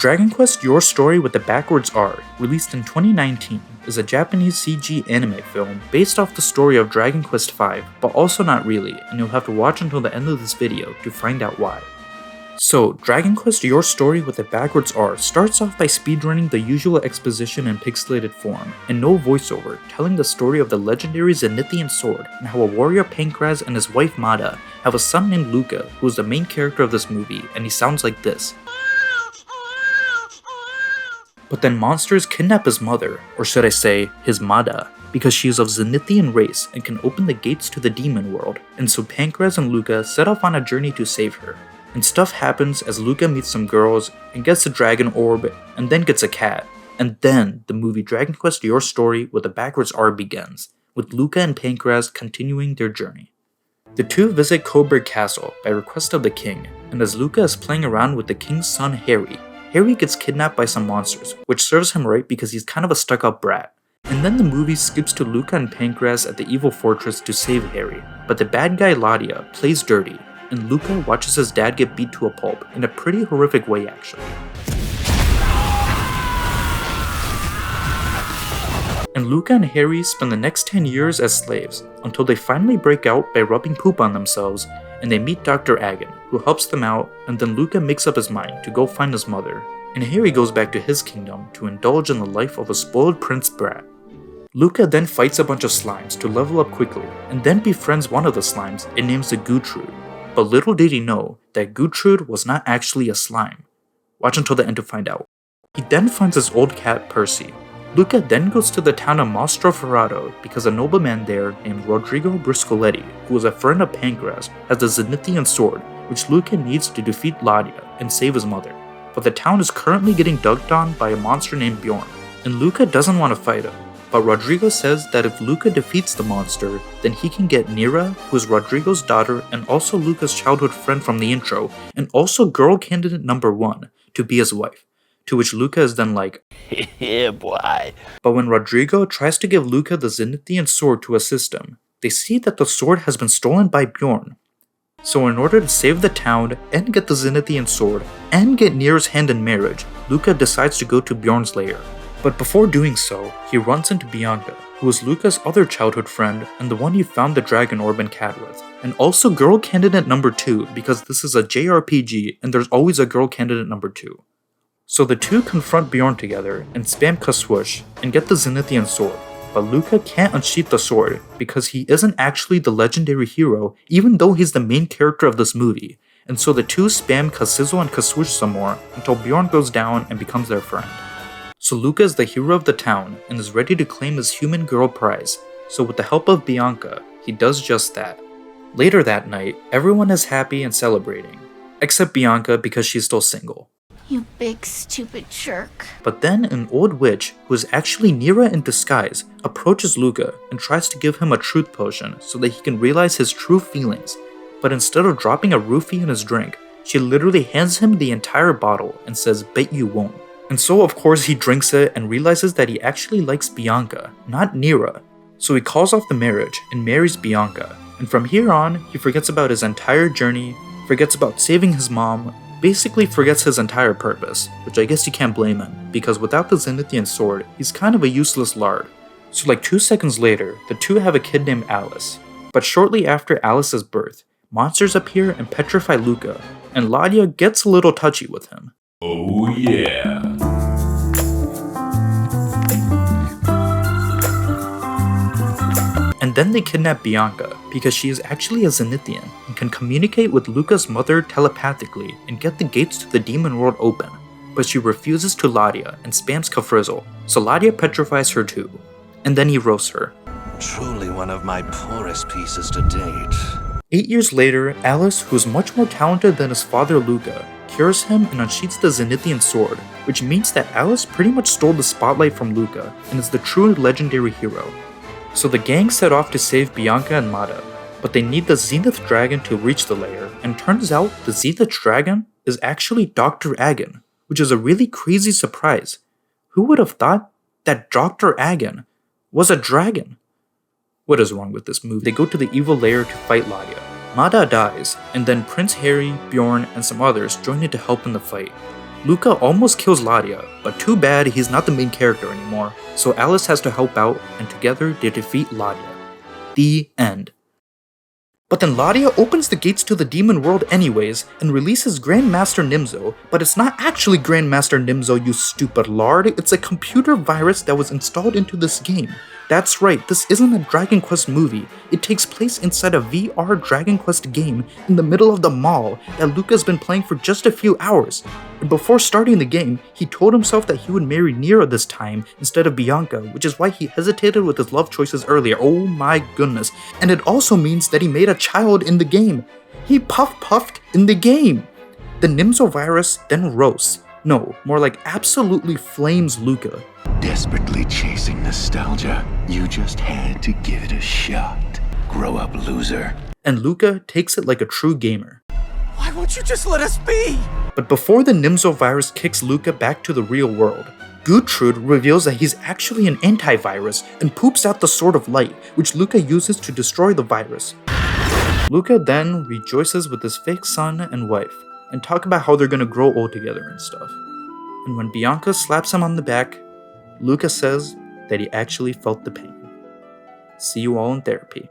Dragon Quest Your Story with the Backwards R, released in 2019, is a Japanese CG anime film based off the story of Dragon Quest V, but also not really, and you'll have to watch until the end of this video to find out why. So, Dragon Quest Your Story with the Backwards R starts off by speedrunning the usual exposition in pixelated form, and no voiceover, telling the story of the legendary Zenithian sword, and how a warrior Pankraz and his wife Mada have a son named Luca, who is the main character of this movie, and he sounds like this. But then monsters kidnap his mother, or should I say, his Mada, because she is of Zenithian race and can open the gates to the demon world, and so Pankraz and Luca set off on a journey to save her. And stuff happens as Luca meets some girls and gets a dragon orb and then gets a cat. And then the movie Dragon Quest Your Story with the Backwards R begins, with Luca and Pankraz continuing their journey. The two visit Coburg Castle by request of the king, and as Luca is playing around with the king's son Harry gets kidnapped by some monsters, which serves him right because he's kind of a stuck-up brat. And then the movie skips to Luca and Pankraz at the evil fortress to save Harry, but the bad guy Ladia plays dirty, and Luca watches his dad get beat to a pulp in a pretty horrific way actually. And Luca and Harry spend the next 10 years as slaves, until they finally break out by rubbing poop on themselves, and they meet Dr. Agon, who helps them out, and then Luca makes up his mind to go find his mother, and Harry goes back to his kingdom to indulge in the life of a spoiled prince brat. Luca then fights a bunch of slimes to level up quickly, and then befriends one of the slimes and names it Gertrude. But little did he know that Gertrude was not actually a slime. Watch until the end to find out. He then finds his old cat Percy. Luca then goes to the town of Mostroferrato because a nobleman there named Rodrigo Briscoletti, who is a friend of Pankraz, has the Zenithian sword, which Luca needs to defeat Ladia and save his mother. But the town is currently getting dug on by a monster named Bjorn, and Luca doesn't want to fight him. But Rodrigo says that if Luca defeats the monster, then he can get Nira, who is Rodrigo's daughter and also Luca's childhood friend from the intro, and also girl candidate number 1, to be his wife. To which Luca is then like, yeah boy. But when Rodrigo tries to give Luca the Zenithian sword to assist him, they see that the sword has been stolen by Bjorn. So in order to save the town and get the Zenithian sword and get Nira's hand in marriage, Luca decides to go to Bjorn's lair. But before doing so, he runs into Bianca, who is Luca's other childhood friend and the one he found the dragon orb and cat with, and also girl candidate number 2 because this is a JRPG and there's always a girl candidate number 2. So the two confront Bjorn together and spam Kaswoosh and get the Zenithian sword, but Luca can't unsheath the sword because he isn't actually the legendary hero even though he's the main character of this movie, and so the two spam Kasizzle and Kaswoosh some more until Bjorn goes down and becomes their friend. So Luca is the hero of the town and is ready to claim his human girl prize, so with the help of Bianca, he does just that. Later that night, everyone is happy and celebrating, except Bianca because she's still single. You big stupid jerk. But then an old witch, who is actually Nira in disguise, approaches Luca and tries to give him a truth potion so that he can realize his true feelings. But instead of dropping a roofie in his drink, she literally hands him the entire bottle and says, "Bet you won't." And so of course he drinks it and realizes that he actually likes Bianca, not Nira. So he calls off the marriage and marries Bianca. And from here on, he forgets about his entire journey, forgets about saving his mom, basically forgets his entire purpose, which I guess you can't blame him, because without the Zenithian sword, he's kind of a useless lard. So like 2 seconds later, the two have a kid named Alice. But shortly after Alice's birth, monsters appear and petrify Luca, and Ladia gets a little touchy with him. Oh yeah. And then they kidnap Bianca because she is actually a Zenithian and can communicate with Luca's mother telepathically and get the gates to the demon world open. But she refuses to Ladia and spams Kafrizzle, so Ladia petrifies her too. And then he roasts her. Truly one of my poorest pieces to date. 8 years later, Alice, who is much more talented than his father Luca, cures him and unsheaths the Zenithian sword, which means that Alice pretty much stole the spotlight from Luca and is the true legendary hero. So the gang set off to save Bianca and Mada, but they need the Zenith dragon to reach the lair, and turns out the Zenith dragon is actually Dr. Agon, which is a really crazy surprise. Who would have thought that Dr. Agon was a dragon? What is wrong with this movie? They go to the evil lair to fight Ladia. Mada dies, and then Prince Harry, Bjorn, and some others join in to help in the fight. Luca almost kills Ladia, but too bad he's not the main character anymore, so Alice has to help out, and together they defeat Ladia. The end. But then Ladia opens the gates to the demon world anyways, and releases Grandmaster Nimzo, but it's not actually Grandmaster Nimzo, you stupid lard, it's a computer virus that was installed into this game. That's right, this isn't a Dragon Quest movie, it takes place inside a VR Dragon Quest game in the middle of the mall that Luca's been playing for just a few hours. And before starting the game, he told himself that he would marry Nira this time instead of Bianca, which is why he hesitated with his love choices earlier, oh my goodness. And it also means that he made a child in the game. He puffed in the game. The Nimzo virus then roasts, no, more like absolutely flames Luca. Desperately chasing nostalgia, you just had to give it a shot. Grow up, loser. And Luca takes it like a true gamer. Why won't you just let us be? But before the Nimzo virus kicks Luca back to the real world, Gertrude reveals that he's actually an antivirus and poops out the Sword of Light, which Luca uses to destroy the virus. Luca then rejoices with his fake son and wife, and talk about how they're gonna grow old together and stuff. And when Bianca slaps him on the back, Luca says that he actually felt the pain. See you all in therapy.